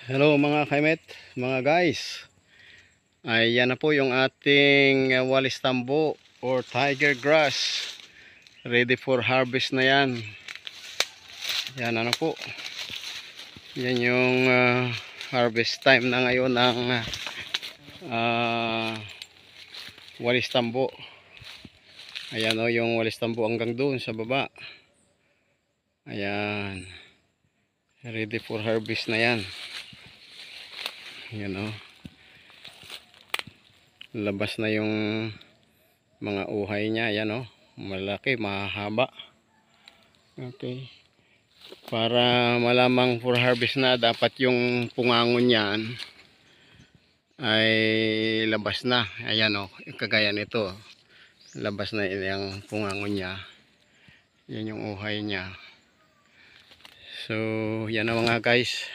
Hello mga kaimet, mga guys. Ayan na po yung ating walis tambo or tiger grass. Ready for harvest na yan. Yan ano po. Yan yung harvest time na ngayon ng walis tambo. Ayan o yung walis tambo hanggang doon sa baba. Ayan. Ready for harvest na yan. Yan o. Labas na yung mga uhay niya. Ayan o. Malaki, mahaba. Okay. Para malamang for harvest na, dapat yung pungangon niyan ay labas na. Ayan o. Kagaya nito. Labas na yung pungangon niya. Yan yung uhay niya. So, yan na mga guys.